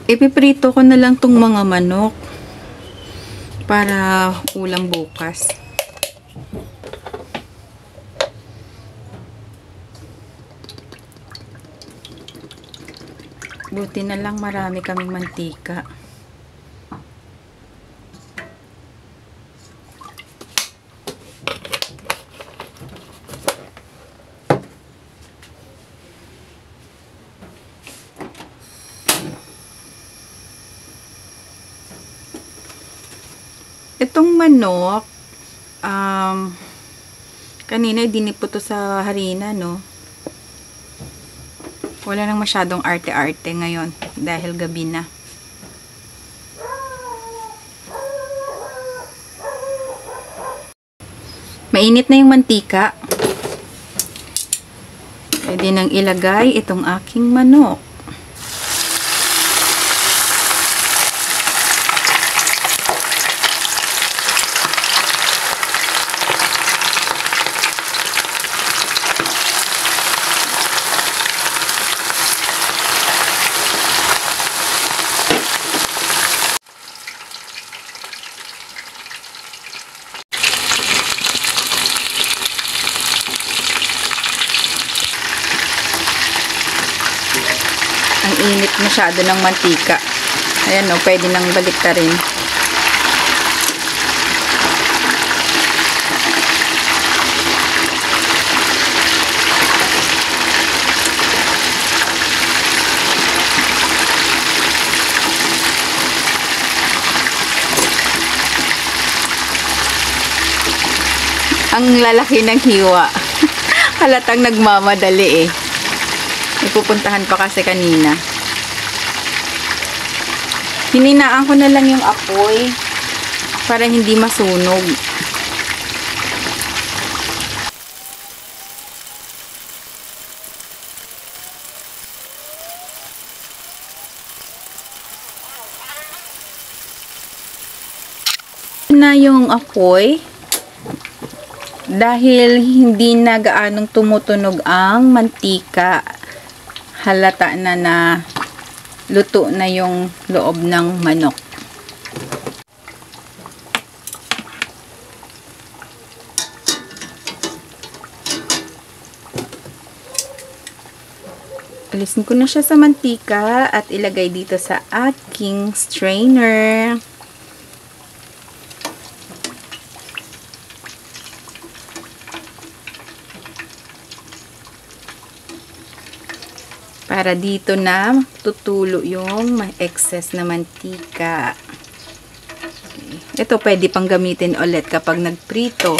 Ipiprito ko na lang tong mga manok para ulam bukas. Buti na lang marami kaming mantika. Itong manok, kanina dinipo to sa harina, no? Wala nang masyadong arte-arte ngayon dahil gabi na. Mainit na yung mantika. Pwede nang ilagay itong aking manok. Ang init masyado ng mantika. Ayan o, pwede nang baliktarin. Ang lalaki ng hiwa. Halatang nagmamadali eh. Ipupuntahan pa kasi kanina. Hininaan ko na lang yung apoy para hindi masunog. Na yung apoy dahil hindi na gaanong tumutunog ang mantika. Halata na luto na yung loob ng manok. Alisin ko na siya sa mantika at ilagay dito sa aking strainer. Para dito na tutulo yung excess na mantika. Okay. Ito pwede pang gamitin ulit kapag nagprito.